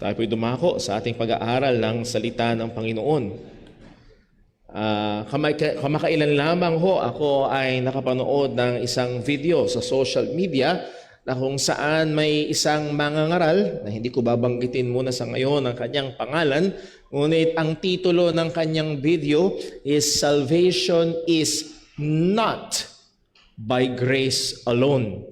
Tayo po'y dumako sa ating pag-aaral ng salita ng Panginoon. Kamakailan lamang ho ako ay nakapanood ng isang video sa social media na kung saan may isang mangangaral na hindi ko babanggitin muna sa ngayon ang kanyang pangalan, ngunit ang titulo ng kanyang video is Salvation is not by grace alone.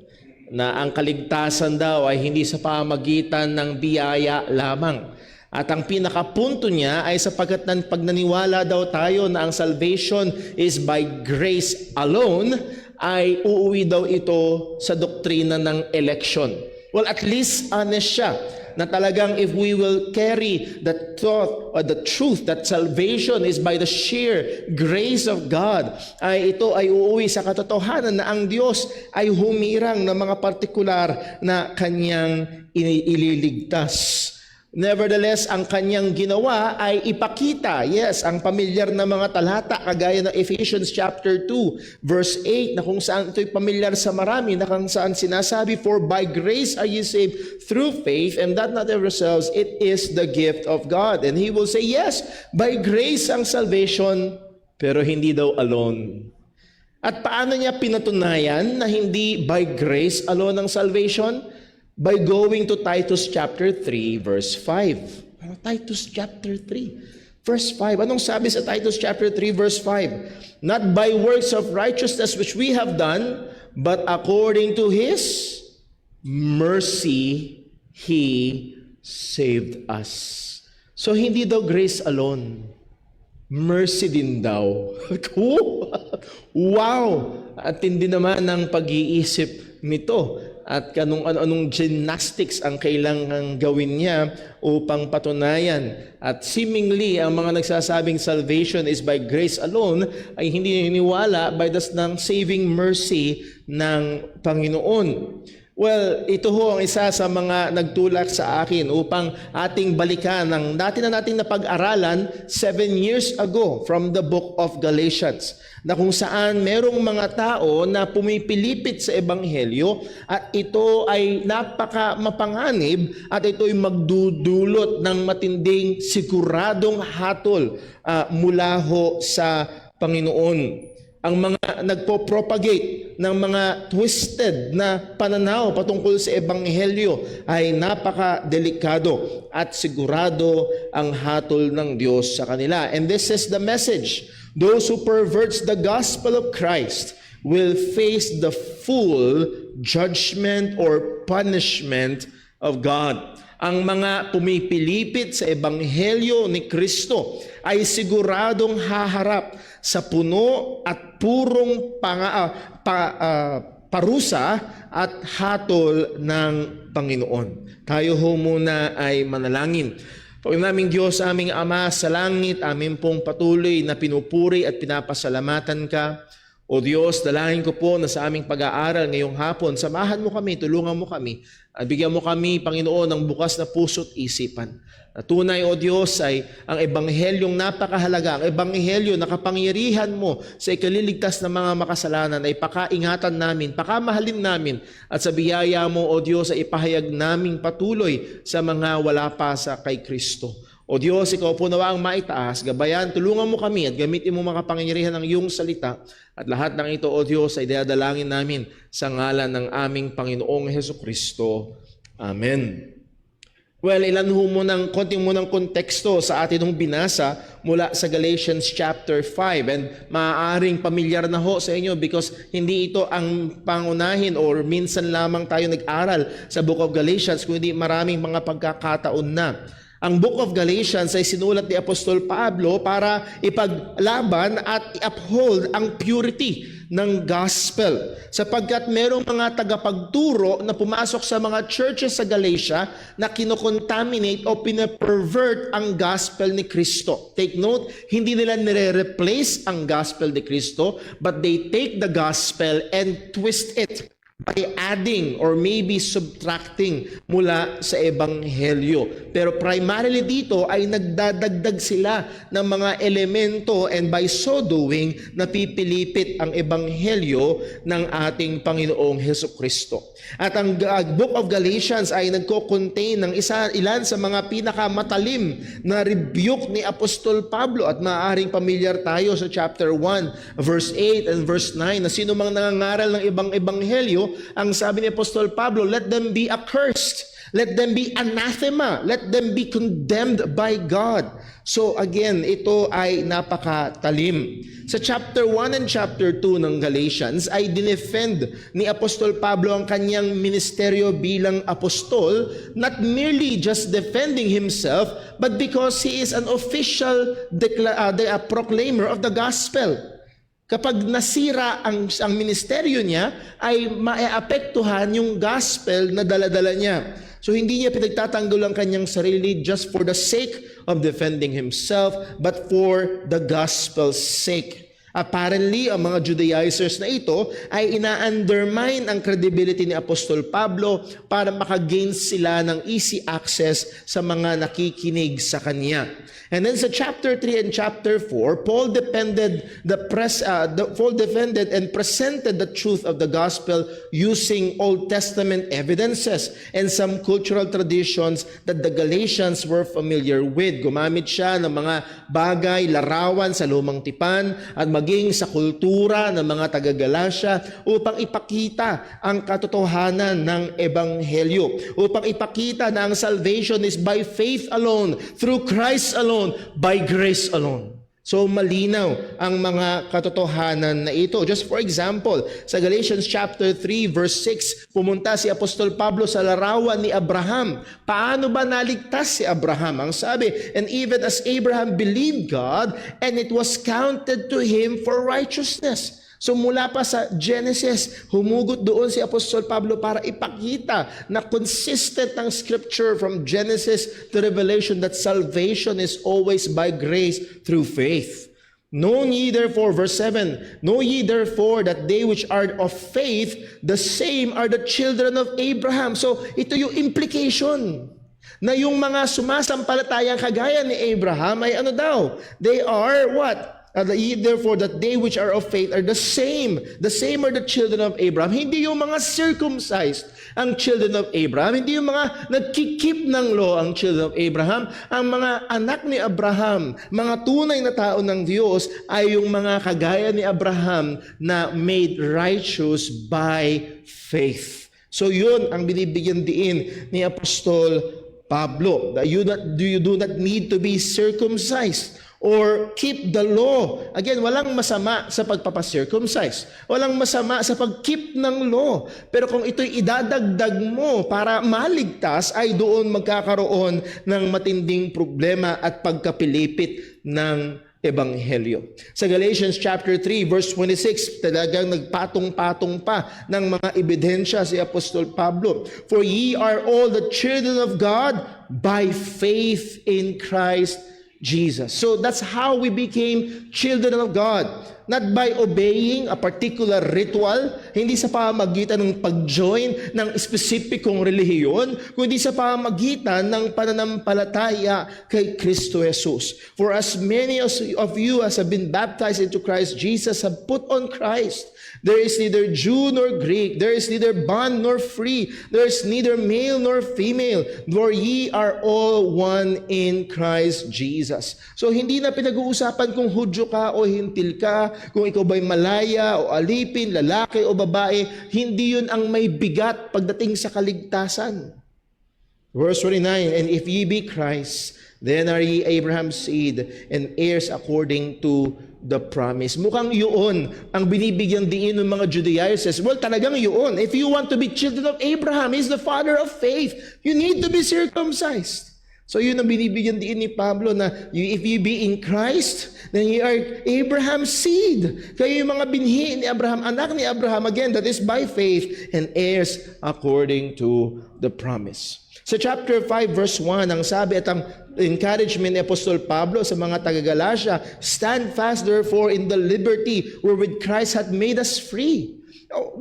Na ang kaligtasan daw ay hindi sa pamagitan ng biyaya lamang. At ang pinakapunto niya ay sapagkat pag naniwala daw tayo na ang salvation is by grace alone, ay uuwi daw ito sa doktrina ng election. Well, at least honest siya na talagang if we will carry the thought or the truth that salvation is by the sheer grace of God, ay ito ay uuwi sa katotohanan na ang Diyos ay humirang ng mga partikular na kanyang ililigtas. Nevertheless, ang kanyang ginawa ay ipakita, yes, ang pamilyar na mga talata kagaya ng Ephesians chapter 2 verse 8 na kung saan ito'y pamilyar sa marami na kung saan sinasabi, "For by grace are you saved through faith, and that not of yourselves, it is the gift of God." And he will say, yes, by grace ang salvation, pero hindi daw alone. At paano niya pinatunayan na hindi by grace alone ang salvation? By going to Titus chapter 3 verse 5. Titus chapter 3 verse 5. Anong sabi sa Titus chapter 3 verse 5? "Not by works of righteousness which we have done, but according to His mercy, He saved us." So hindi daw grace alone. Mercy din daw. Wow! At hindi naman ang pag-iisip nito. At anong gymnastics ang kailangang gawin niya upang patunayan. At seemingly, ang mga nagsasabing salvation is by grace alone ay hindi niniwala by the saving mercy ng Panginoon. Well, ito ho ang isa sa mga nagtulak sa akin upang ating balikan ng dati na nating napag-aralan 7 years ago from the book of Galatians, na kung saan merong mga tao na pumipilipit sa Ebanghelyo at ito ay napaka mapanganib at ito ay magdudulot ng matinding siguradong hatol mula ho sa Panginoon. Ang mga nagpo-propagate ng mga twisted na pananaw patungkol sa Ebanghelyo ay napaka-delikado at sigurado ang hatol ng Diyos sa kanila. And this is the message. Those who perverts the gospel of Christ will face the full judgment or punishment of God. Ang mga pumipilipit sa Ebanghelyo ni Kristo ay siguradong haharap sa puno at purong parusa at hatol ng Panginoon. Tayo ho muna ay manalangin. Panginoon Diyos, aming Ama sa langit, amin pong patuloy na pinupuri at pinapasalamatan ka. O Diyos, dalangin ko po na sa aming pag-aaral ngayong hapon, samahan mo kami, tulungan mo kami, at bigyan mo kami, Panginoon, ng bukas na puso't isipan. Na tunay, O Diyos, ay ang Ebanghelyong napakahalaga, ang Ebanghelyo na kapangyarihan mo sa ikaliligtas ng mga makasalanan ay pakaingatan namin, pakamahalin namin, at sa biyaya mo, O Diyos, ay ipahayag naming patuloy sa mga wala pa sa kay Kristo. O Diyos, ikaw po nawa ang maitaas, gabayan, tulungan mo kami at gamitin mo mga kapangyarihan ng iyong salita. At lahat ng ito, O Diyos, ay dadalangin namin sa ngalan ng aming Panginoong Hesukristo. Amen. Well, konti mo ng konteksto sa atin hong binasa mula sa Galatians chapter 5. And maaaring pamilyar na ho sa inyo because hindi ito ang pangunahin or minsan lamang tayo nag-aral sa Book of Galatians, kundi maraming mga pagkakataon na. Ang Book of Galatians ay sinulat ni Apostol Pablo para ipaglaban at i-uphold ang purity ng gospel. Sapagkat merong mga tagapagturo na pumasok sa mga churches sa Galatia na kinocontaminate o pinapervert ang gospel ni Kristo. Take note, hindi nila nire-replace ang gospel ni Kristo, but they take the gospel and twist it by adding or maybe subtracting mula sa ebanghelyo. Pero primarily dito ay nagdadagdag sila ng mga elemento, and by so doing, napipilipit ang ebanghelyo ng ating Panginoong Hesukristo. At ang Book of Galatians ay nagko-contain ng ilan sa mga pinakamatalim na rebuke ni Apostol Pablo, at maaaring pamilyar tayo sa chapter 1 verse 8 and verse 9 na sino mang nangangaral ng ibang ebanghelyo, ang sabi ni Apostol Pablo, let them be accursed, let them be anathema, let them be condemned by God. So again, ito ay napakatalim. Sa chapter 1 and chapter 2 ng Galatians ay dinefend ni Apostol Pablo ang kanyang ministeryo bilang apostol, not merely just defending himself, but because he is an official proclaimer of the gospel. Kapag nasira ang ministeryo niya, ay maaapektuhan yung gospel na daladala niya. So hindi niya pinagtatanggol ang kanyang sarili just for the sake of defending himself, but for the gospel's sake. Apparently, ang mga Judaizers na ito ay ina-undermine ang credibility ni Apostol Pablo para makagain sila ng easy access sa mga nakikinig sa kanya. And then sa chapter 3 and chapter 4, Paul defended and presented the truth of the gospel using Old Testament evidences and some cultural traditions that the Galatians were familiar with. Gumamit siya ng mga bagay, larawan sa lumang tipan at maging sa kultura ng mga taga-Galatia upang ipakita ang katotohanan ng ebanghelyo, upang ipakita na ang salvation is by faith alone, through Christ alone, by grace alone. So malinaw ang mga katotohanan na ito. Just for example, sa Galatians chapter 3 verse 6, pumunta si Apostol Pablo sa larawan ni Abraham. Paano ba naligtas si Abraham? Ang sabi, and even as Abraham believed God, and it was counted to him for righteousness. So mula pa sa Genesis, humugot doon si Apostol Pablo para ipakita na consistent ang scripture from Genesis to Revelation that salvation is always by grace through faith. Know ye therefore, verse 7, know ye therefore that they which are of faith, the same are the children of Abraham. So ito yung implication na yung mga sumasampalatayang kagaya ni Abraham ay ano daw? They are what? Therefore, that they which are of faith are the same. The same are the children of Abraham. Hindi yung mga circumcised ang children of Abraham. Hindi yung mga nagkikip ng law ang children of Abraham. Ang mga anak ni Abraham, mga tunay na tao ng Diyos, ay yung mga kagaya ni Abraham na made righteous by faith. So yun ang binibigyan diin ni Apostol Pablo. You do not need to be circumcised or keep the law. Again, walang masama sa pagpapacircumcise. Walang masama sa pag-keep ng law. Pero kung ito'y idadagdag mo para maligtas, ay doon magkakaroon ng matinding problema at pagkapilipit ng ebanghelyo. Sa Galatians chapter 3 verse 26, talagang nagpatong-patong pa ng mga ebidensya si Apostol Pablo. For ye are all the children of God by faith in Christ Jesus. So that's how we became children of God. Not by obeying a particular ritual, hindi sa pamamagitan ng pag-join ng espesipikong relihiyon, kundi sa pamamagitan ng pananampalataya kay Kristo Jesus. For as many of you as have been baptized into Christ Jesus have put on Christ. There is neither Jew nor Greek, there is neither bond nor free, there is neither male nor female, for ye are all one in Christ Jesus. So hindi na pinag-uusapan kung Hudyo ka o Hintil ka, kung ikaw ba'y Malaya o Alipin, lalaki o babae, hindi yun ang may bigat pagdating sa kaligtasan. Verse 29, and if ye be Christ, then are ye Abraham's seed and heirs according to the promise. Mukhang yun ang binibigyan diin ng mga Judaizers. Well, talagang yun. If you want to be children of Abraham, he's the father of faith. You need to be circumcised. So yun ang binibigyan diin ni Pablo na if you be in Christ, then you are Abraham's seed. Kayo yung mga binhi ni Abraham, anak ni Abraham, again, that is by faith and heirs according to the promise. Sa chapter 5 verse 1, ang sabi at ang encouragement ni Apostol Pablo sa mga taga-Galatia, stand fast therefore in the liberty wherewith Christ hath made us free.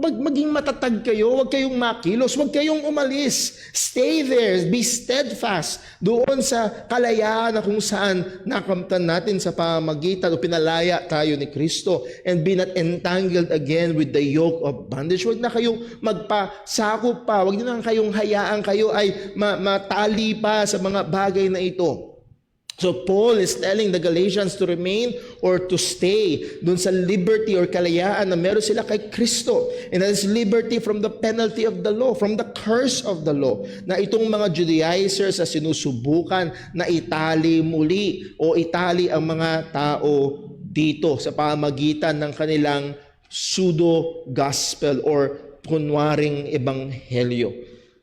Maging matatag kayo, huwag kayong makilos, huwag kayong umalis. Stay there, be steadfast doon sa kalayaan na kung saan nakamtan natin sa pamamagitan o pinalaya tayo ni Kristo, and be not entangled again with the yoke of bondage. Huwag na kayong magpasakop pa, huwag na kayong hayaan kayo ay matali pa sa mga bagay na ito. So Paul is telling the Galatians to remain or to stay dun sa liberty or kalayaan na meron sila kay Kristo. And that is liberty from the penalty of the law, from the curse of the law. Na itong mga Judaizers na sinusubukan na itali muli o itali ang mga tao dito sa pamagitan ng kanilang pseudo-gospel or kunwaring ebanghelyo.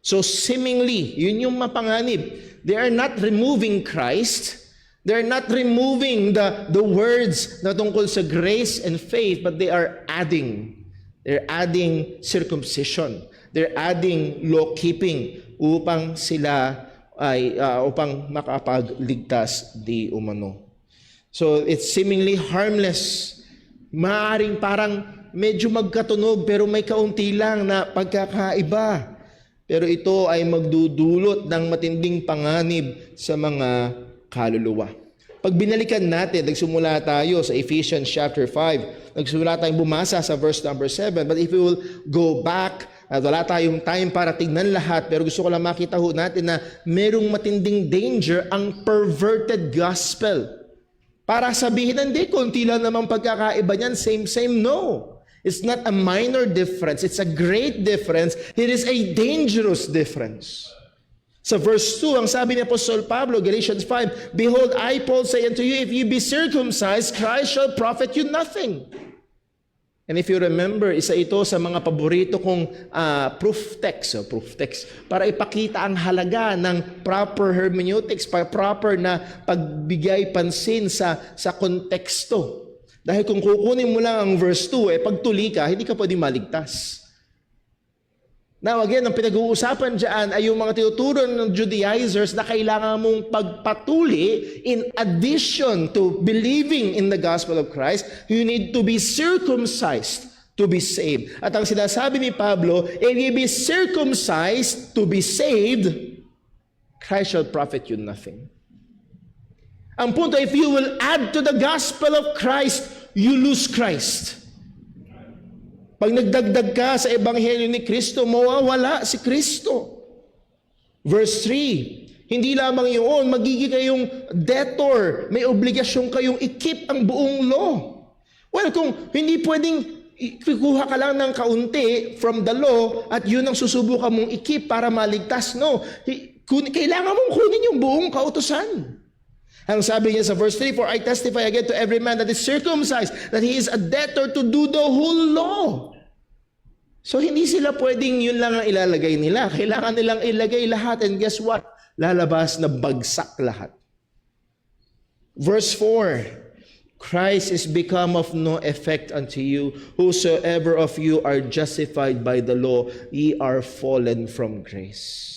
So seemingly, yun yung mapanganib. They are not removing Christ. They're not removing the words na tungkol sa grace and faith, but they are adding. They're adding circumcision. They're adding law-keeping upang sila ay upang makapagligtas di umano. So it's seemingly harmless. Maaring parang medyo magkatunog pero may kaunti lang na pagkakaiba. Pero ito ay magdudulot ng matinding panganib sa mga kaluluwa. Pag binalikan natin, nagsimula tayo sa Ephesians chapter 5. Nagsimula tayong bumasa sa verse number 7. But if we will go back, at wala tayong time para tignan lahat, pero gusto ko lang makita ho natin na merong matinding danger ang perverted gospel. Para sabihin, hindi, konti lang naman pagkakaiba niyan, same, no. It's not a minor difference. It's a great difference. It is a dangerous difference. Sa verse 2, ang sabi ni Apostol Pablo, Galatians 5, "Behold, I, Paul, say unto you, if you be circumcised, Christ shall profit you nothing." And if you remember, isa ito sa mga paborito kong proof text, para ipakita ang halaga ng proper hermeneutics, proper na pagbigay pansin sa konteksto. Dahil kung kukunin mo lang ang verse 2, pag tuli ka, hindi ka pwedeng maligtas. Now again, ang pinag-uusapan dyan ay yung mga tinuturo ng Judaizers na kailangan mong pagpatuli in addition to believing in the gospel of Christ, you need to be circumcised to be saved. At ang sinasabi ni Pablo, if you be circumcised to be saved, Christ shall profit you nothing. Ang punto, if you will add to the gospel of Christ, you lose Christ. Pag nagdagdag ka sa ebanghelyo ni Kristo, mawawala si Kristo. Verse 3, hindi lamang yun, magiging kayong debtor, may obligasyon kayong i-keep ang buong law. Well, kung hindi pwedeng kukuha ka lang ng kaunti from the law at yun ang susubukan mong i-keep para maligtas, no. Kailangan mong kunin yung buong kautusan. Ang sabi niya sa verse 3, "For I testify again to every man that is circumcised, that he is a debtor to do the whole law." So hindi sila pwedeng yun lang ang ilalagay nila. Kailangan nilang ilagay lahat, and guess what? Lalabas na bagsak lahat. Verse 4, "Christ is become of no effect unto you. Whosoever of you are justified by the law, ye are fallen from grace."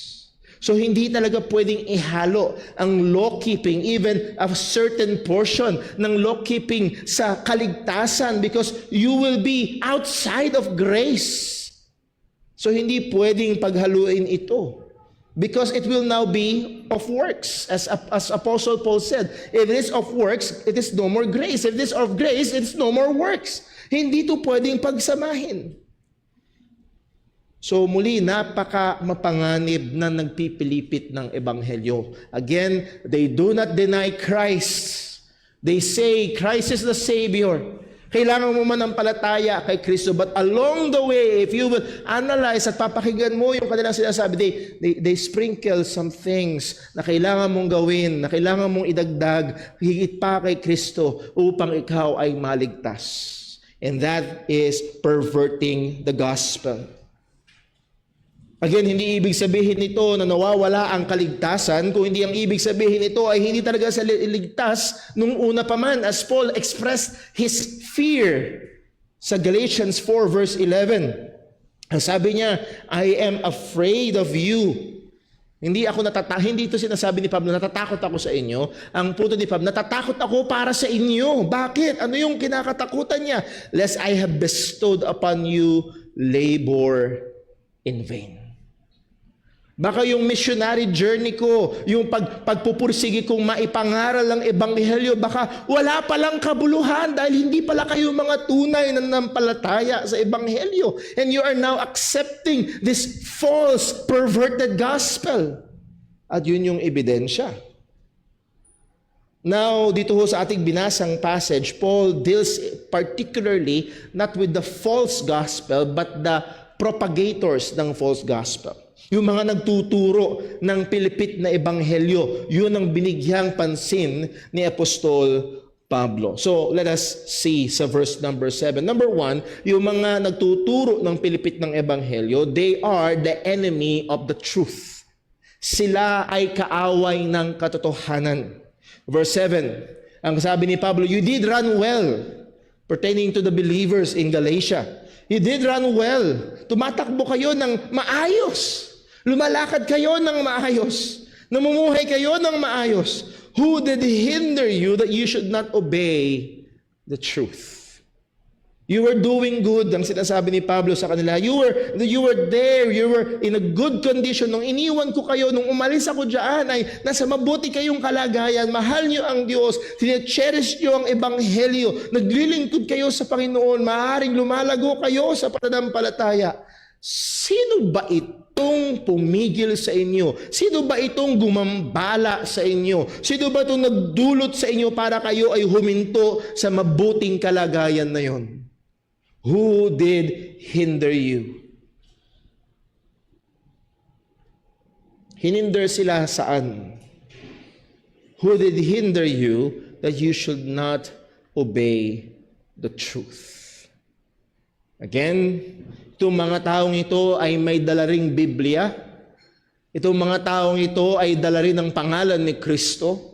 So hindi talaga pwedeng ihalo ang law-keeping, even a certain portion ng law-keeping sa kaligtasan, because you will be outside of grace. So hindi pwedeng paghaluin ito, because it will now be of works. As Apostle Paul said, if it is of works, it is no more grace. If it is of grace, it is no more works. Hindi ito pwedeng pagsamahin. So muli, napaka mapanganib na nagpipilipit ng ebanghelyo. Again, they do not deny Christ. They say Christ is the Savior. Kailangan mo manampalataya kay Kristo. But along the way, if you will analyze at papakinggan mo yung kanilang sinasabi, they sprinkle some things na kailangan mong gawin, na kailangan mong idagdag, higit pa kay Kristo upang ikaw ay maligtas. And that is perverting the gospel. Again, hindi ibig sabihin nito na nawawala ang kaligtasan, kung hindi ang ibig sabihin nito ay hindi talaga sa ligtas nung una pa man, as Paul expressed his fear sa Galatians 4 verse 11. Ang sabi niya, "I am afraid of you." Hindi ito sinasabi ni Pablo, natatakot ako sa inyo. Ang punto ni Pablo, natatakot ako para sa inyo. Bakit? Ano yung kinakatakutan niya? "Lest I have bestowed upon you labor in vain. Baka yung missionary journey ko, yung pagpupursige kong maipangaral ang ebanghelyo, baka wala palang kabuluhan dahil hindi pala kayo mga tunay na nanampalataya sa ebanghelyo. And you are now accepting this false, perverted gospel. At yun yung ebidensya. Now, dito ho sa ating binasang passage, Paul deals particularly not with the false gospel, but the propagators ng false gospel. Yung mga nagtuturo ng pilipit na ebanghelyo, yun ang binigyang pansin ni Apostol Pablo. So, let us see sa verse number 7. Number 1, yung mga nagtuturo ng pilipit ng ebanghelyo, they are the enemy of the truth. Sila ay kaaway ng katotohanan. Verse 7, ang sabi ni Pablo, you did run well, pertaining to the believers in Galatia. You did run well. Tumatakbo kayo ng maayos. Lumalakad kayo ng maayos. Namumuhay kayo ng maayos. Who did hinder you that you should not obey the truth? You were doing good, ang sinasabi ni Pablo sa kanila. You were there, you were in a good condition. Nung iniwan ko kayo, nung umalis ako dyan, ay nasa mabuti kayong kalagayan. Mahal niyo ang Diyos, tinecherish niyo ang ebanghelyo, naglilingkod kayo sa Panginoon, maaaring lumalago kayo sa pananampalataya. Sino ba itong pumigil sa inyo? Sino ba itong gumambala sa inyo? Sino ba itong nagdulot sa inyo para kayo ay huminto sa mabuting kalagayan na yon? Who did hinder you? Hininder sila saan? Who did hinder you that you should not obey the truth? Again, itong mga taong ito ay may dala ring Biblia. Itong mga taong ito ay dala rin ng pangalan ni Kristo.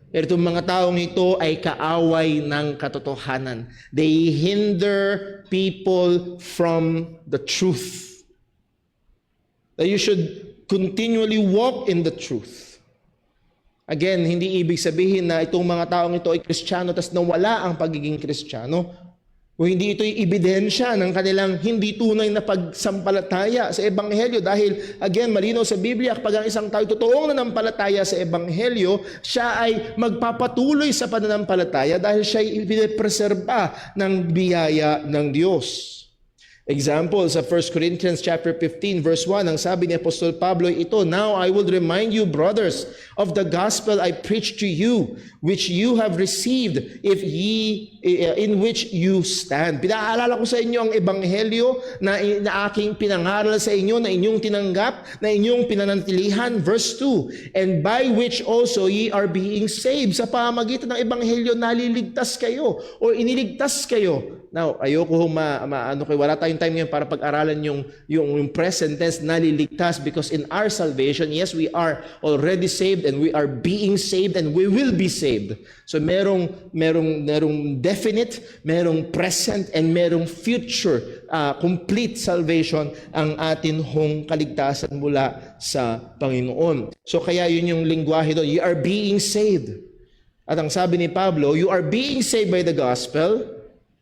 Itong mga taong ito ay kaaway ng katotohanan. They hinder people from the truth. That you should continually walk in the truth. Again, hindi ibig sabihin na itong mga taong ito ay Kristiyano tas nawala ang pagiging Kristiyano. O hindi ito'y ebidensya ng kanilang hindi tunay na pagsampalataya sa ebanghelyo. Dahil, again, malinaw sa Biblia, kapag ang isang tao totoong nanampalataya sa ebanghelyo, siya ay magpapatuloy sa pananampalataya dahil siya ay ipinapreserba ng biyaya ng Diyos. Example, sa 1 Corinthians chapter 15, verse 1, ang sabi ni Apostol Pablo, ito, now I will remind you, brothers, of the gospel I preached to you, which you have received, in which you stand. Pinaalala ko sa inyo ang ebanghelyo na aking pinangaral sa inyo, na inyong tinanggap, na inyong pinanatilihan. Verse 2, and by which also ye are being saved. Sa pamagitan ng ebanghelyo, naliligtas kayo, or iniligtas kayo. Now, ayoko wala tayong time ngayon para pag-aralan yung present tense, naliligtas, because in our salvation, yes, we are already saved and we are being saved and we will be saved. So merong definite, merong present, and merong future complete salvation ang atin hong kaligtasan mula sa Panginoon. So kaya yun yung lingwahe doon, you are being saved. At ang sabi ni Pablo, you are being saved by the gospel.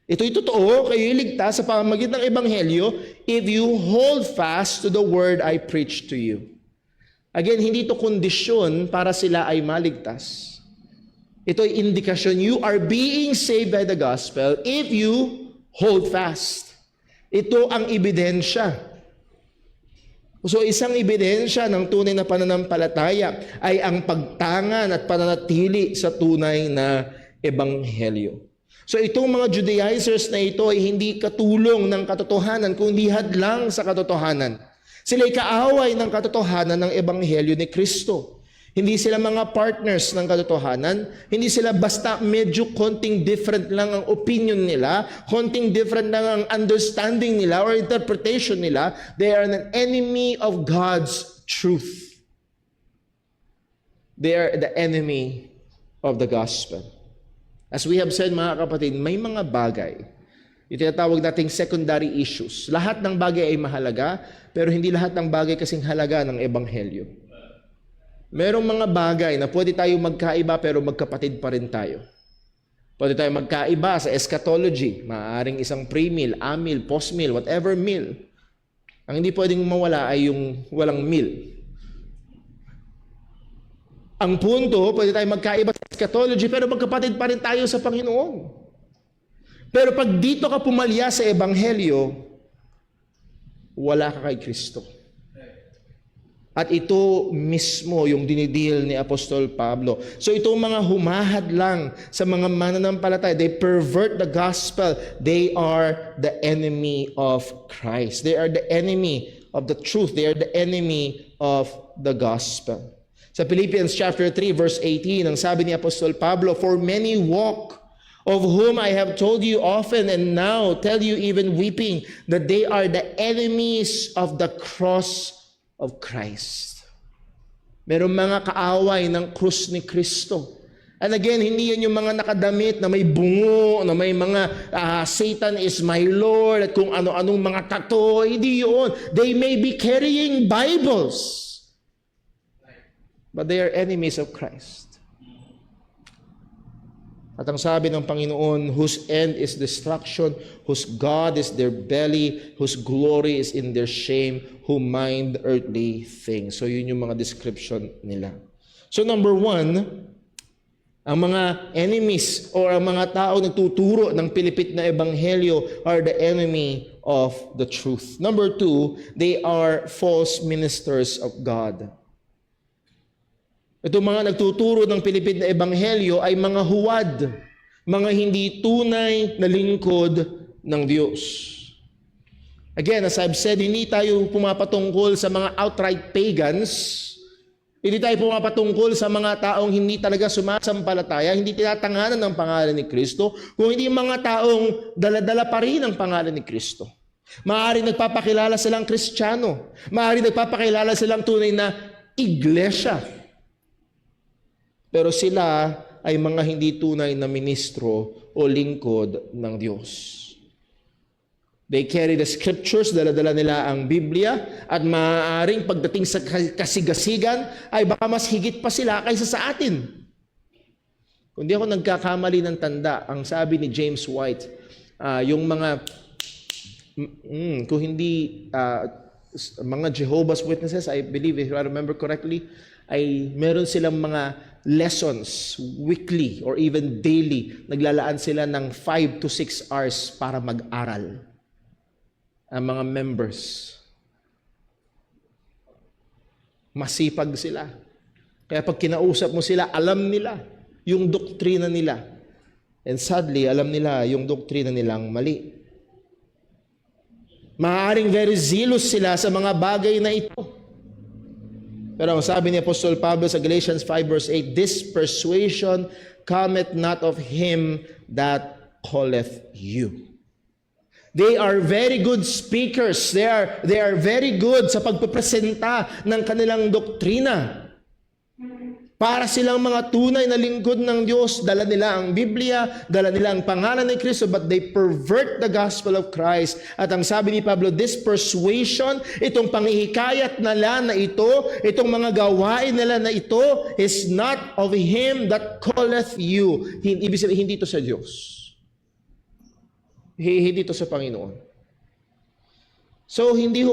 Ito'y totoo, kayo iligtas sa pamamagitan ng ebanghelyo if you hold fast to the word I preach to you. Again, hindi ito kondisyon para sila ay maligtas. Ito'y indikasyon, you are being saved by the gospel if you hold fast. Ito ang ebidensya. So isang ebidensya ng tunay na pananampalataya ay ang pagtangan at pananatili sa tunay na ebanghelyo. So itong mga Judaizers na ito ay hindi katulong ng katotohanan, kundi hadlang sa katotohanan. Sila ay kaaway ng katotohanan ng ebanghelyo ni Kristo. Hindi sila mga partners ng katotohanan. Hindi sila basta medyo konting different lang ang opinion nila, konting different lang ang understanding nila or interpretation nila. They are an enemy of God's truth. They are the enemy of the gospel. As we have said, mga kapatid, may mga bagay, yung tinatawag nating secondary issues. Lahat ng bagay ay mahalaga, pero hindi lahat ng bagay kasing halaga ng ebanghelyo. Merong mga bagay na pwede tayo magkaiba pero magkapatid pa rin tayo. Pwede tayo magkaiba sa eschatology. Maaaring isang pre-meal, a-meal, post-meal, whatever meal. Ang hindi pwedeng mawala ay yung walang meal. Ang punto, pwede tayo magkaiba sa eschatology, pero magkapatid pa rin tayo sa Panginoon. Pero pag dito ka pumalya sa Ebanghelyo, wala ka kay Kristo. At ito mismo yung dinidil ni Apostol Pablo. So itong mga humahad lang sa mga mananampalataya, they pervert the gospel. They are the enemy of Christ. They are the enemy of the truth. They are the enemy of the gospel. Sa Philippians chapter 3 verse 18, ang sabi ni Apostol Pablo, "For many walk, of whom I have told you often and now tell you even weeping, that they are the enemies of the cross of Christ." Merong mga kaaway ng krus ni Kristo. And again, hindi yan yung mga nakadamit na may bungo, na may mga Satan is my Lord, at kung ano-anong mga tato. Hindi yun. They may be carrying Bibles, but they are enemies of Christ. At ang sabi ng Panginoon, whose end is destruction, whose God is their belly, whose glory is in their shame, who mind earthly things. So yun yung mga description nila. So number 1, ang mga enemies or ang mga tao nagtuturo ng pilipit na ebanghelyo are the enemy of the truth. Number 2, they are false ministers of God. Itong mga nagtuturo ng pilipid na ebanghelyo ay mga huwad, mga hindi tunay na lingkod ng Diyos. Again, as I've said, hindi tayo pumapatungkol sa mga outright pagans. Hindi tayo pumapatungkol sa mga taong hindi talaga sumasampalataya, hindi tinatanganan ng pangalan ni Kristo, kung hindi mga taong dala-dala pa rin ang pangalan ni Kristo. Maaaring nagpapakilala silang Kristiyano. Maaaring nagpapakilala silang tunay na iglesia. Pero sila ay mga hindi tunay na ministro o lingkod ng Diyos. They carry the scriptures, dala-dala nila ang Biblia, at maaaring pagdating sa kasigasigan ay baka mas higit pa sila kaysa sa atin. Kung di ako nagkakamali ng tanda, ang sabi ni James White, yung mga, kung hindi, mga Jehovah's Witnesses, I believe, if I remember correctly, ay meron silang mga lessons weekly or even daily. Naglalaan sila ng 5 to 6 hours para mag-aral. Ang mga members. Masipag sila. Kaya pag kinausap mo sila, alam nila yung doktrina nila. And sadly, alam nila yung doktrina nilang mali. Maaaring very zealous sila sa mga bagay na ito. Pero ang sabi ni Apostol Pablo sa Galatians 5 verse 8, "This persuasion cometh not of him that calleth you." They are very good speakers. They are very good sa pagpepresenta ng kanilang doktrina. Para silang mga tunay na lingkod ng Diyos, dala nila ang Biblia, dala nila ang pangalan ni Kristo, but they pervert the gospel of Christ. At ang sabi ni Pablo, this persuasion, itong panghihikayat nila na ito, itong mga gawain nila na ito, is not of him that calleth you. Ibig sabihin, hindi ito sa Diyos. Hindi ito sa Panginoon. So, hindi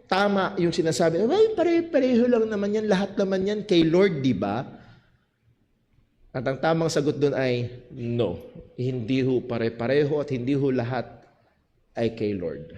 tama yung sinasabi, well, pare-pareho lang naman yan, lahat naman yan kay Lord, di ba? At ang tamang sagot doon ay, no. Hindi ho pare-pareho at hindi ho lahat ay kay Lord.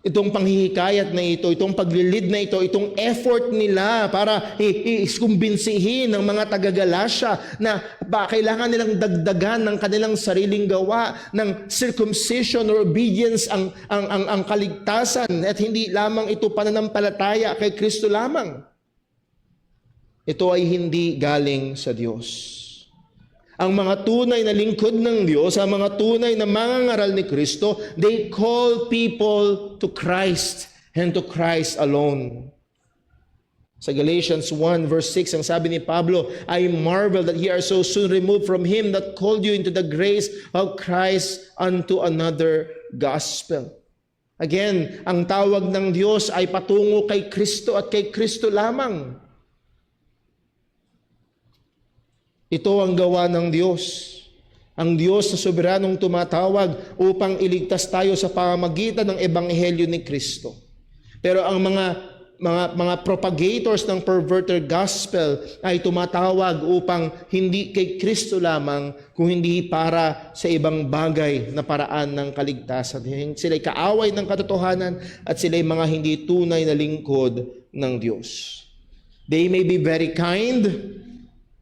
Itong panghihikayat na ito, itong paglilid na ito, itong effort nila para iskumbinsihin ng mga taga-Galasya na kailangan nilang dagdagan ng kanilang sariling gawa ng circumcision or obedience ang kaligtasan at hindi lamang ito pananampalataya kay Kristo lamang. Ito ay hindi galing sa Diyos. Ang mga tunay na lingkod ng Diyos, ang mga tunay na mangangaral ni Kristo, they call people to Christ and to Christ alone. Sa Galatians 1 verse 6, ang sabi ni Pablo, I marvel that ye are so soon removed from him that called you into the grace of Christ unto another gospel. Again, ang tawag ng Diyos ay patungo kay Kristo at kay Kristo lamang. Ito ang gawa ng Diyos. Ang Diyos na soberanong tumatawag upang iligtas tayo sa pamamagitan ng Ebanghelyo ni Kristo. Pero ang mga propagators ng perverted gospel ay tumatawag upang hindi kay Kristo lamang, kung hindi para sa ibang bagay na paraan ng kaligtasan. Sila'y kaaway ng katotohanan at sila'y mga hindi tunay na lingkod ng Diyos. They may be very kind,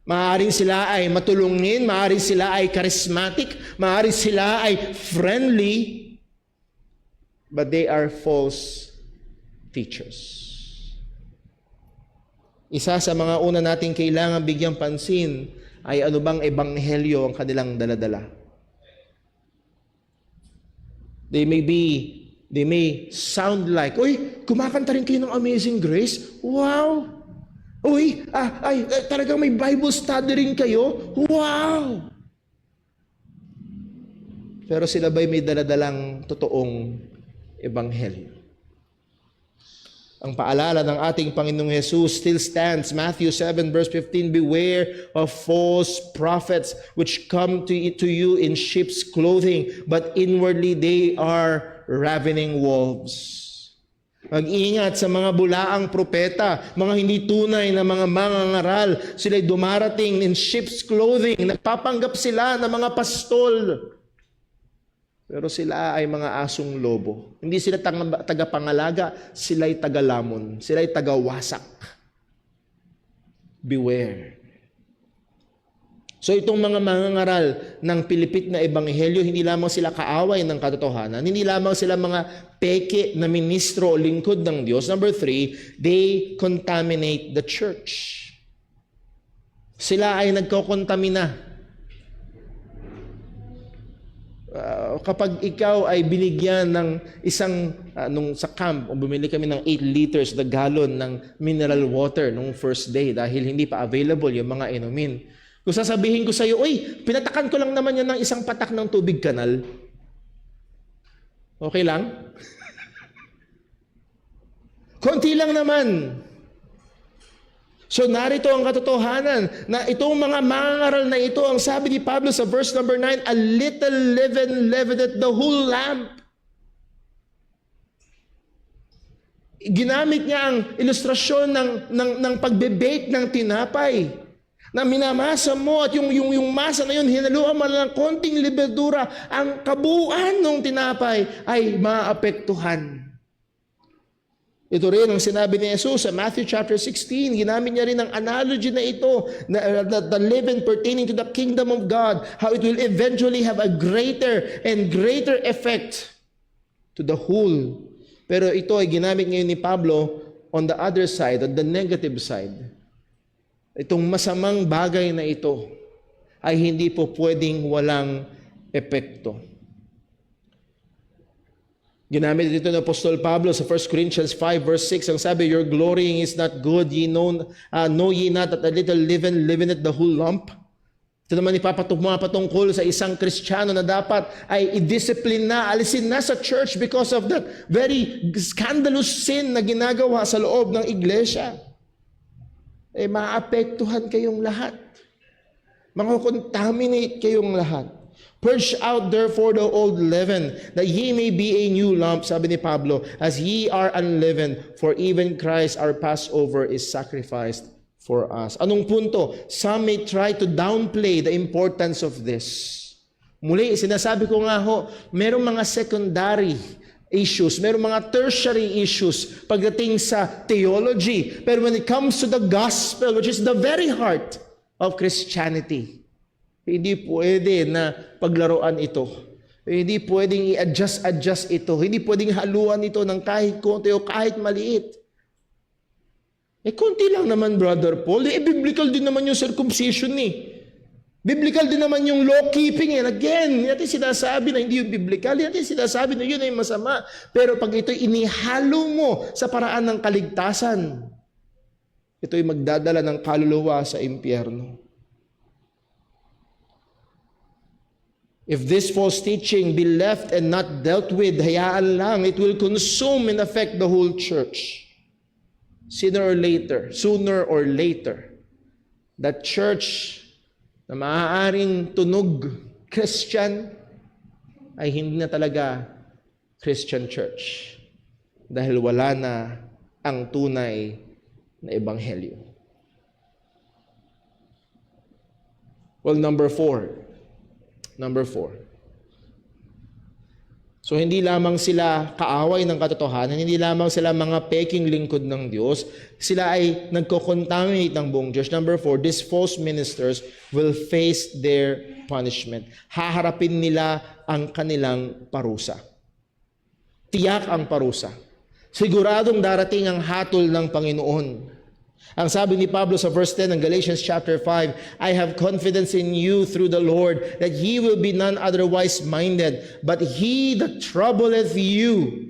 maaaring sila ay matulungin, maaaring sila ay charismatic, maaaring sila ay friendly, but they are false teachers. Isa sa mga una nating kailangan bigyang pansin ay ano bang ebanghelyo ang kanilang daladala. They may sound like, uy, kumakanta rin kayo ng Amazing Grace? Wow! Uy, talagang may Bible study rin kayo? Wow! Pero sila ba'y may daladalang totoong ebanghelyo? Ang paalala ng ating Panginoong Jesus still stands. Matthew 7 verse 15, beware of false prophets which come to you in sheep's clothing, but inwardly they are ravening wolves. Mag-ingat sa mga bulaang propeta, mga hindi tunay na mga mangangaral. Sila'y dumarating in sheep's clothing. Nagpapanggap sila ng mga pastol. Pero sila ay mga asong lobo. Hindi sila tagapangalaga, sila'y tagalamon. Sila'y tagawasak. Beware. So itong mga mangangaral ng pilipit na ebanghelyo, hindi lamang sila kaaway ng katotohanan, hindi lamang sila mga peke na ministro o lingkod ng Diyos. Number 3, they contaminate the church. Sila ay nagkokontamina. Kapag ikaw ay binigyan ng isang, nung sa camp, bumili kami ng 8 liters na gallon ng mineral water nung first day dahil hindi pa available yung mga inumin. Kung sasabihin ko sa iyo, uy, pinatakan ko lang naman yan ng isang patak ng tubig kanal. Okay lang? Konti lang naman. So narito ang katotohanan na itong mga mangangaral na ito, ang sabi ni Pablo sa verse number 9, a little leaven leaveneth the whole lump. Ginamit niya ang ilustrasyon ng pagbe-bake ng tinapay. Na minamasa mo at yung masa na yun, hinaluan mo ng konting lebadura, ang kabuuan ng tinapay ay maapektuhan. Ito rin ang sinabi ni Jesus sa Matthew chapter 16. Ginamit niya rin ang analogy na ito, the leaven pertaining to the kingdom of God, how it will eventually have a greater and greater effect to the whole. Pero ito ay ginamit ngayon ni Pablo on the other side, on the negative side. Itong masamang bagay na ito ay hindi po pwedeng walang epekto. Ginamit dito ng Apostol Pablo sa 1 Corinthians 5 verse 6. Ang sabi, your glorying is not good. Know ye not that a little leaven leaveneth the whole lump? Ito naman ipapatungkol sa isang Kristiyano na dapat ay i-discipline na, alisin na sa church because of that very scandalous sin na ginagawa sa loob ng iglesia. Maapektuhan kayong lahat. Makakontaminate kayong lahat. Purge out therefore the old leaven, that ye may be a new lump, sabi ni Pablo, as ye are unleavened, for even Christ our Passover is sacrificed for us. Anong punto? Some may try to downplay the importance of this. Muli, sinasabi ko nga ho, merong mga secondary issues, merong mga tertiary issues pagdating sa theology. Pero when it comes to the gospel, which is the very heart of Christianity, hindi pwede na paglaruan ito. Hindi pwedeng i-adjust ito. Hindi pwedeng haluan ito ng kahit konti o kahit maliit. Konti lang naman, Brother Paul. Biblical din naman yung circumcision Biblical din naman yung law-keeping. And again, natin sinasabi na hindi yung biblical. Natin sinasabi na yun ay masama. Pero pag ito'y inihalo mo sa paraan ng kaligtasan, ito'y magdadala ng kaluluwa sa impyerno. If this false teaching be left and not dealt with, hayaan lang, it will consume and affect the whole church. Sooner or later, that church na maaaring tunog Christian ay hindi na talaga Christian church dahil wala na ang tunay na ebanghelyo. Well, number four. So hindi lamang sila kaaway ng katotohanan, hindi lamang sila mga peking lingkod ng Diyos, sila ay nagko-contaminate ng buong Diyos. Number 4, these false ministers will face their punishment. Haharapin nila ang kanilang parusa. Tiyak ang parusa. Siguradong darating ang hatol ng Panginoon. Ang sabi ni Pablo sa verse 10 ng Galatians chapter 5, I have confidence in you through the Lord that ye will be none otherwise minded, but he that troubleth you.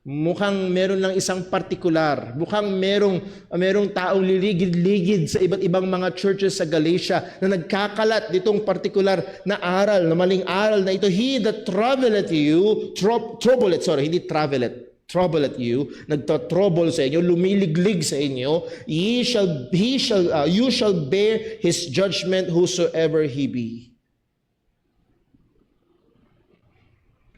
Mukhang meron lang isang partikular, mukhang merong taong liligid-ligid sa iba't ibang mga churches sa Galatia na nagkakalat ditong partikular na aral, na maling aral na ito. He that troubleth you, trouble at you, nagtatrouble sa inyo, lumiliglig sa inyo, you shall bear his judgment whosoever he be.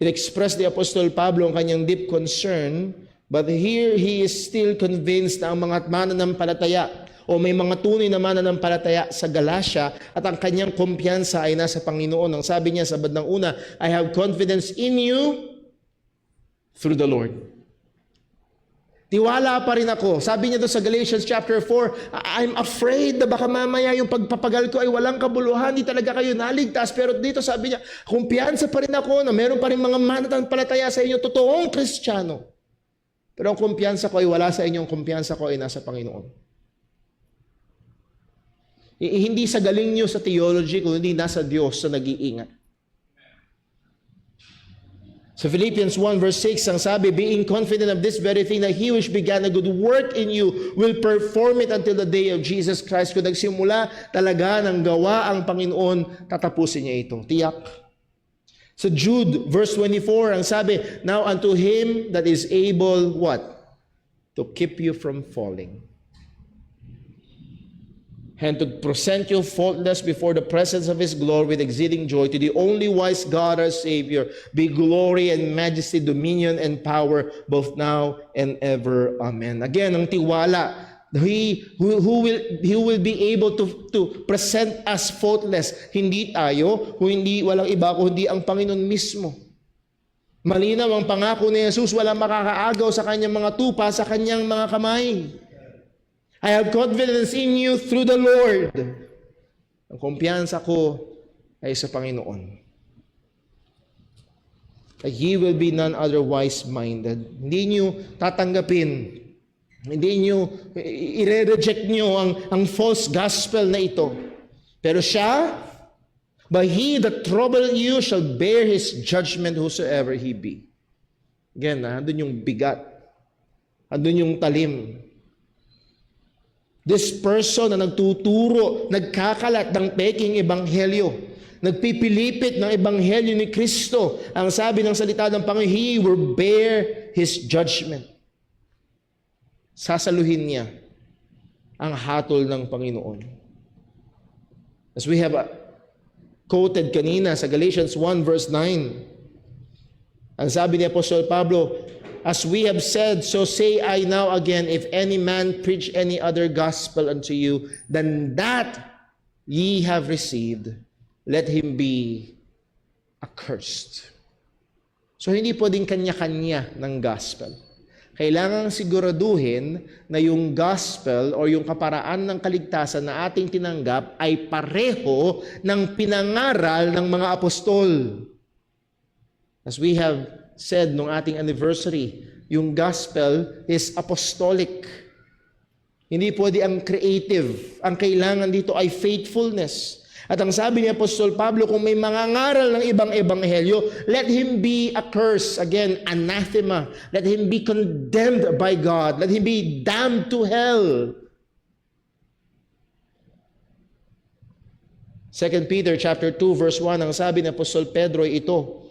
It-expressed the Apostle Pablo ang kanyang deep concern, but here he is still convinced na ang mga mananampalataya o may mga tunay na mananampalataya sa Galatia at ang kanyang kumpiyansa ay nasa Panginoon. Ang sabi niya sa bandang una, I have confidence in you through the Lord. Tiwala pa rin ako. Sabi niya doon sa Galatians chapter 4, I'm afraid na baka mamaya yung pagpapagal ko ay walang kabuluhan, di talaga kayo naligtas. Pero dito sabi niya, kumpiyansa pa rin ako na meron pa rin mga mananampalataya sa inyo, totoong Kristiyano. Pero ang kumpiyansa ko ay wala sa inyo, ang kumpiyansa ko ay nasa Panginoon. Hindi sa galing nyo sa theology, kundi nasa Diyos sa nag-iingat. Sa Philippians 1 verse 6, ang sabi, being confident of this very thing, that he which began a good work in you will perform it until the day of Jesus Christ. Kung nagsimula talaga ng gawa ang Panginoon, tatapusin niya ito. Tiyak. Sa Jude verse 24, ang sabi, now unto him that is able, what? To keep you from falling. And to present you faultless before the presence of his glory with exceeding joy, to the only wise God our Savior, be glory and majesty, dominion and power, both now and ever. Amen. Again, ang tiwala, He will be able to present us faultless. Hindi tayo, hindi walang iba, kundi ang Panginoon mismo. Malinaw ang pangako ni Jesus, walang makakaagaw sa kanyang mga tupa, sa kanyang mga kamay. I have confidence in you through the Lord. Ang kumpiyansa ko ay sa Panginoon. That He will be none otherwise minded. Hindi niyo tatanggapin, hindi niyo i-reject niyo ang false gospel na ito. Pero siya, but he that troubleth you shall bear his judgment whosoever he be. Again, andun yung bigat. Andun yung talim. This person na nagtuturo, nagkakalat ng peking ebanghelyo, nagpipilipit ng ebanghelyo ni Kristo, ang sabi ng salita ng Panginoon, he will bear his judgment. Sasaluhin niya ang hatol ng Panginoon. As we have quoted kanina sa Galatians 1 verse 9, ang sabi ni Apostol Pablo, as we have said, so say I now again, if any man preach any other gospel unto you than that ye have received, let him be accursed. So hindi pwedeng kanya-kanya ng gospel. Kailangan siguraduhin na yung gospel o yung kaparaan ng kaligtasan na ating tinanggap ay pareho ng pinangaral ng mga apostol. As we have said nung ating anniversary, yung gospel is apostolic. Hindi pwede ang creative. Ang kailangan dito ay faithfulness. At ang sabi ni Apostol Pablo, kung may mangangaral ng ibang ebanghelyo, let him be accursed. Again, anathema. Let him be condemned by God. Let him be damned to hell. 2 Peter chapter 2 verse 1, ang sabi ni Apostol Pedro ay ito,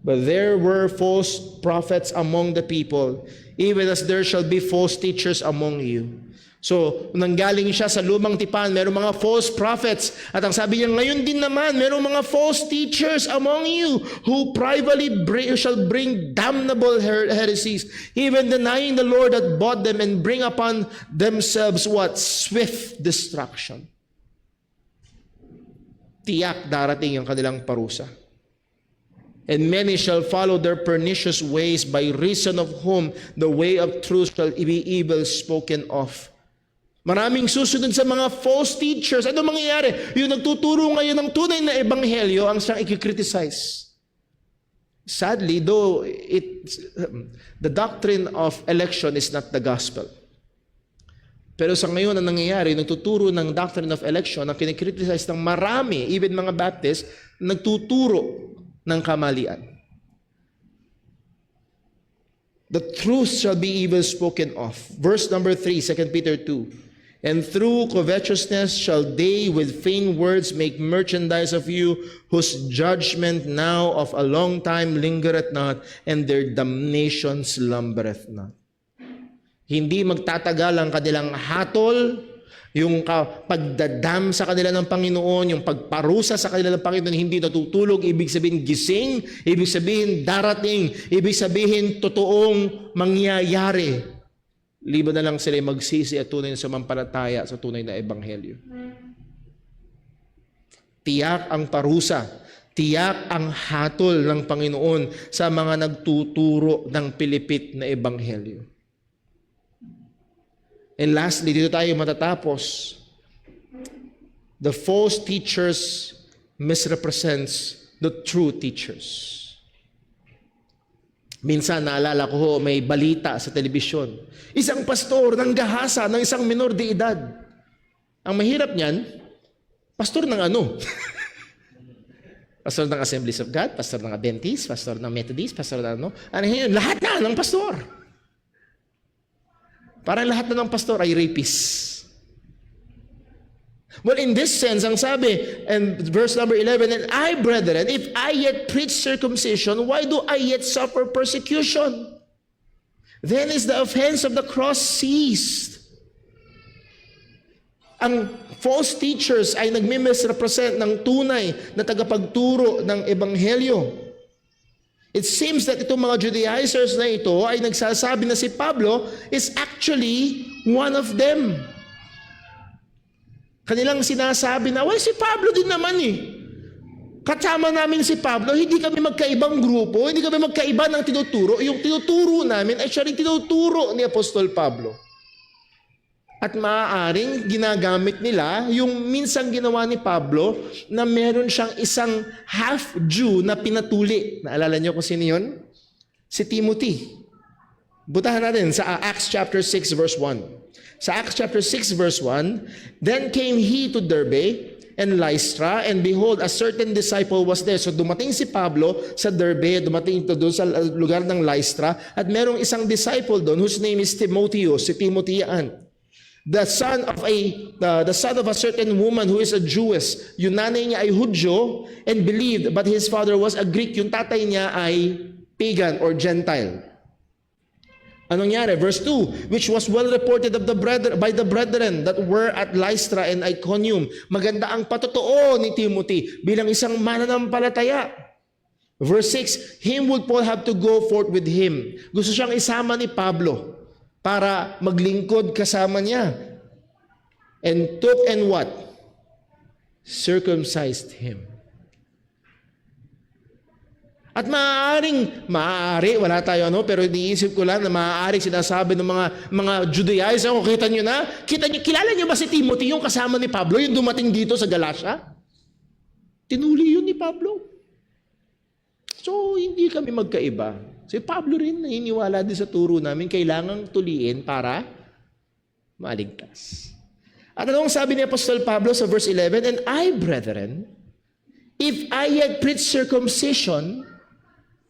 but there were false prophets among the people, even as there shall be false teachers among you, So, nanggaling siya sa lumang tipan, merong mga false prophets. At ang sabi niya, ngayon din naman, merong mga false teachers among you who privately shall bring damnable heresies, even denying the Lord that bought them, and bring upon themselves what? Swift destruction. Tiyak darating ang kanilang parusa. And many shall follow their pernicious ways, by reason of whom the way of truth shall be evil spoken of. Maraming susunod sa mga false teachers. Ano mangyayari? Yung nagtuturo ngayon ng tunay na ebanghelyo ang siyang i-criticize. Sadly, though the doctrine of election is not the gospel. Pero sa ngayon, ang nangyayari, nagtuturo ng doctrine of election, ang kinikriticize ng marami, even mga Baptist, nagtuturo ng kamalian. The truth shall be evil spoken of. Verse number 3, 2 Peter 2. And through covetousness shall they with vain words make merchandise of you, whose judgment now of a long time lingereth not, and their damnation slumbereth not. Hindi magtatagal ang kanilang hatol, yung pagdadam sa kanila ng Panginoon, yung pagparusa sa kanila ng Panginoon, hindi natutulog, ibig sabihin gising, ibig sabihin darating, ibig sabihin totoong mangyayari. Liban na lang sila magsisi at tunay na sumampalataya sa tunay na ebanghelyo. Tiyak ang parusa, tiyak ang hatol ng Panginoon sa mga nagtuturo ng pilipit na ebanghelyo. And lastly, dito tayo matatapos. The false teachers misrepresents the true teachers. Minsan, naalala ko ho, may balita sa telebisyon. Isang pastor ng gahasa ng isang minor de edad. Ang mahirap niyan, pastor ng ano? Pastor ng Assemblies of God, pastor ng Adventist, pastor ng Methodist, pastor ng ano? Ano yun? Lahat na ng pastor. Parang lahat na ng pastor ay rapist. Well, in this sense, ang sabi, and verse number 11, and I, brethren, if I yet preach circumcision, why do I yet suffer persecution? Then is the offense of the cross ceased. Ang false teachers ay nagmi-misrepresent ng tunay na tagapagturo ng ebanghelyo. It seems that itong mga Judaizers na ito ay nagsasabi na si Pablo is actually one of them. Kanilang sinasabi na, well, si Pablo din naman eh. Kasama namin si Pablo, hindi kami magkaibang grupo, hindi kami magkaiba ng tinuturo. Yung tinuturo namin ay siya rin tinuturo ni Apostol Pablo. At maaaring ginagamit nila yung minsang ginawa ni Pablo na meron siyang isang half-Jew na pinatuli. Naalala niyo kung sino yun? Si Timothy. Butahan natin sa Acts chapter 6 verse 1. Sa Acts chapter 6 verse 1, then came he to Derbe and Lystra, and behold, a certain disciple was there. So dumating si Pablo sa Derbe, dumating ito doon sa lugar ng Lystra, at merong isang disciple doon whose name is Timotheus, si Timothy yan. The son of a certain woman who is a Jewess. Yung nanay niya ay Hudyo and believed, but his father was a Greek. Yung tatay niya ay pagan or Gentile. Anong nangyari? Verse 2, which was well reported of by the brethren that were at Lystra and Iconium. Maganda ang patotoo ni Timothy bilang isang mananampalataya. Verse 6, him would Paul have to go forth with him. Gusto siyang isama ni Pablo para maglingkod kasama niya. And took and what? Circumcised him. At maaari, wala tayo pero iniisip ko lang na maaari sinasabi ng mga Judaizers, kita nyo na? Kilala nyo ba si Timothy, yung kasama ni Pablo, yung dumating dito sa Galatia? Tinuli yun ni Pablo. So, hindi kami magkaiba. Si Pablo rin, naniniwala din sa turo namin, kailangang tuliin para maligtas. At anong sabi ni Apostol Pablo sa verse 11, and I, brethren, if I yet preach circumcision,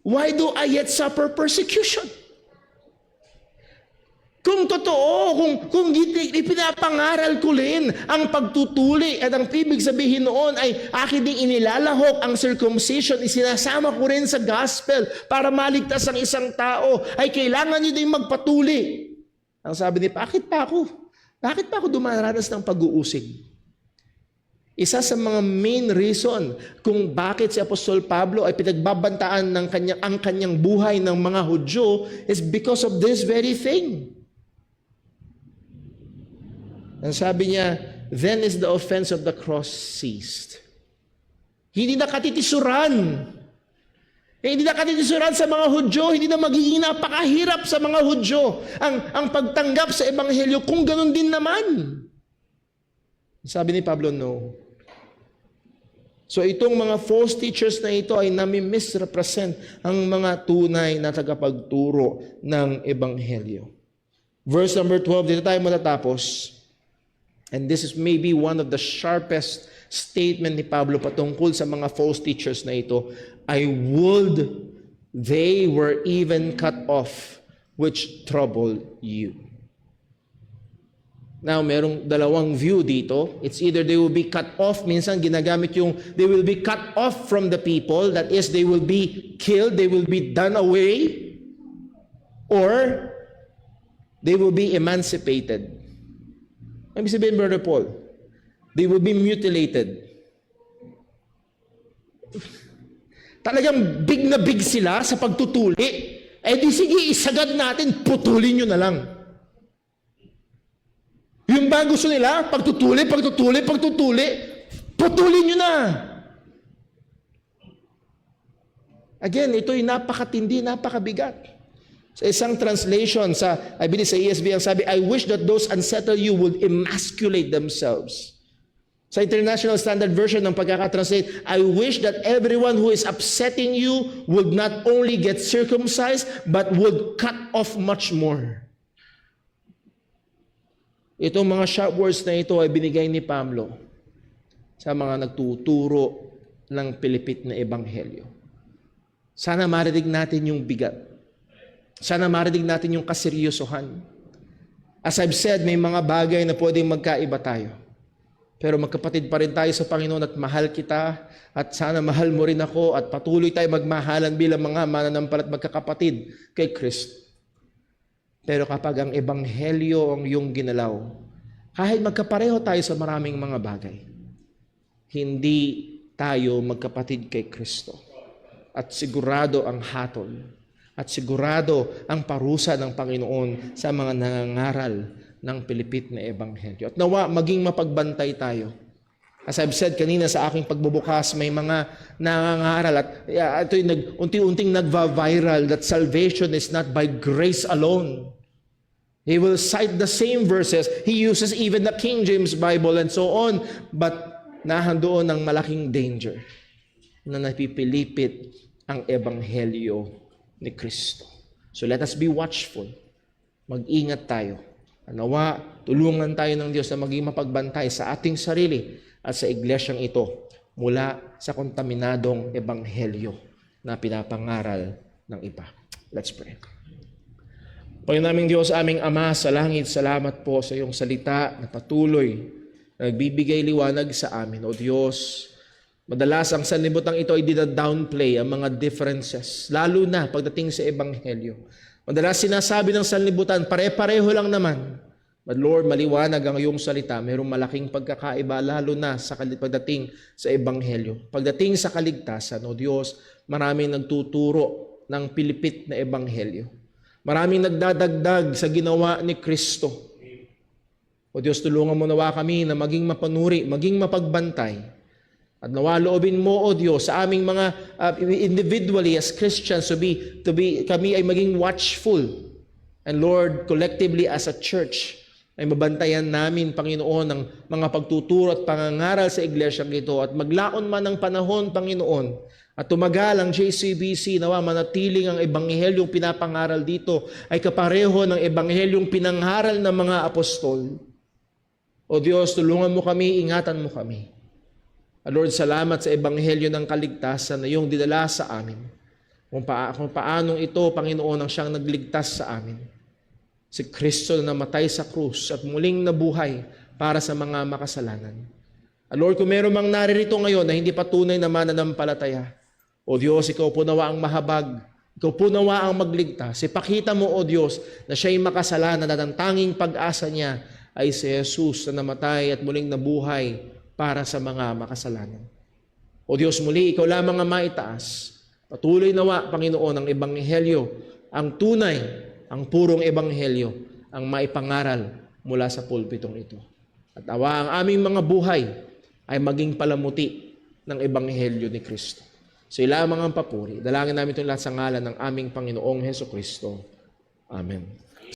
why do I yet suffer persecution? Kung totoo, kung ipinapangaral ko rin ang pagtutuli at ang ibig sabihin noon ay akin ding inilalahok ang circumcision, isinasama ko rin sa gospel para maligtas ang isang tao, ay kailangan nyo ding magpatuli. Ang sabi ni, bakit pa ako? Bakit pa ako dumaranas ng pag-uusig? Isa sa mga main reason kung bakit si Apostol Pablo ay pinagbabantaan ng ang kanyang buhay ng mga Hudyo is because of this very thing. Ang sabi niya, then is the offense of the cross ceased. Hindi na katitisuran. Hindi na katitisuran sa mga Hudyo, hindi na magiging napakahirap sa mga Hudyo ang pagtanggap sa Ebanghelyo kung ganun din naman. Sabi ni Pablo, no. So itong mga false teachers na ito ay nami-misrepresent ang mga tunay na tagapagturo ng Ebanghelyo. Verse number 12, dito tayo matatapos. And this is maybe one of the sharpest statement ni Pablo patungkol sa mga false teachers na ito. I would they were even cut off which trouble you. Now, merong dalawang view dito. It's either they will be cut off, minsan ginagamit yung they will be cut off from the people, that is, they will be killed, they will be done away, or they will be emancipated. Ibig sabihin, Brother Paul, they will be mutilated. Talagang big na big sila sa pagtutuli. Eh di sige, isagad natin, putulin nyo na lang. Yung ba gusto nila, pagtutuli, putulin nyo na. Again, ito'y napakatindi, napakabigat. Sa isang translation, I believe sa ESV, ang sabi, I wish that those unsettle you would emasculate themselves. Sa International Standard Version ng pagkakatranslate, I wish that everyone who is upsetting you would not only get circumcised, but would cut off much more. Itong mga sharp words na ito ay binigay ni Pablo sa mga nagtuturo ng pilipit na ebanghelyo. Sana marinig natin yung bigat. Sana marinig natin yung kaseryosohan. As I've said, may mga bagay na pwedeng magkaiba tayo. Pero magkapatid pa rin tayo sa Panginoon at mahal kita at sana mahal mo rin ako at patuloy tayo magmahalan bilang mga mananampalat magkakapatid kay Kristo. Pero kapag ang ebanghelyo ang iyong ginalaw, kahit magkapareho tayo sa maraming mga bagay, hindi tayo magkapatid kay Kristo. At sigurado ang hatol at sigurado ang parusa ng Panginoon sa mga nangangaral ng pilipit na ebanghelyo. At nawa, maging mapagbantay tayo. As I've said kanina sa aking pagbubukas, may mga nangangaral at ito'y unti-unting nagva-viral that salvation is not by grace alone. He will cite the same verses. He uses even the King James Bible and so on. But nahandoon ang malaking danger na napipilipit ang ebanghelyo ni Kristo. So let us be watchful. Mag-ingat tayo. Nawa, tulungan tayo ng Diyos na maging mapagbantay sa ating sarili at sa iglesyang ito mula sa kontaminadong ebanghelyo na pinapangaral ng iba. Let's pray. Panginoon naming Diyos, aming Ama sa langit, salamat po sa iyong salita na patuloy na nagbibigay liwanag sa amin. O Diyos, madalas ang sanlibutan ito ay dina-downplay ang mga differences, lalo na pagdating sa ebanghelyo. Madalas sinasabi ng sanlibutan, pare-pareho lang naman. But Lord, maliwanag ang iyong salita. Mayroong malaking pagkakaiba, lalo na sa pagdating sa ebanghelyo. Pagdating sa kaligtasan, o Diyos, maraming nagtuturo ng pilipit na ebanghelyo. Maraming nagdadagdag sa ginawa ni Kristo. O Diyos, tulungan mo nawa kami na maging mapanuri, maging mapagbantay. At nawa loobin mo, O Diyos, sa aming mga individually as Christians kami ay maging watchful. And Lord, collectively as a church, ay mabantayan namin, Panginoon, ang mga pagtuturo at pangangaral sa iglesyang ito at maglaon man ng panahon, Panginoon, at tumagal ang JCBC, nawa manatiling ang ebanghelyong pinapangaral dito ay kapareho ng ebanghelyong pinangaral ng mga apostol. O Diyos, tulungan mo kami, ingatan mo kami. Lord, salamat sa ebanghelyo ng kaligtasan na iyong dinala sa amin. Kung paanong ito, Panginoon, ang siyang nagligtas sa amin. Si Kristo na namatay sa krus at muling nabuhay para sa mga makasalanan. Lord, kung meron mang naririto ngayon na hindi patunay na mananampalataya, O Diyos, ikaw po nawa ang mahabag, ikaw po nawa ang magligtas. Ipakita mo, O Diyos, na siya'y makasalanan at ang tanging pag-asa niya ay si Jesus na namatay at muling nabuhay para sa mga makasalanan. O Diyos, muli, Ikaw lamang ang maitaas. Patuloy nawa, Panginoon, ang Ebanghelyo, ang tunay, ang purong Ebanghelyo, ang maipangaral mula sa pulpitong ito. At awa ang aming mga buhay ay maging palamuti ng Ebanghelyo ni Kristo. So lamang ang papuri. Dalangin namin itong lahat sa ngalan ng aming Panginoong Hesukristo. Amen.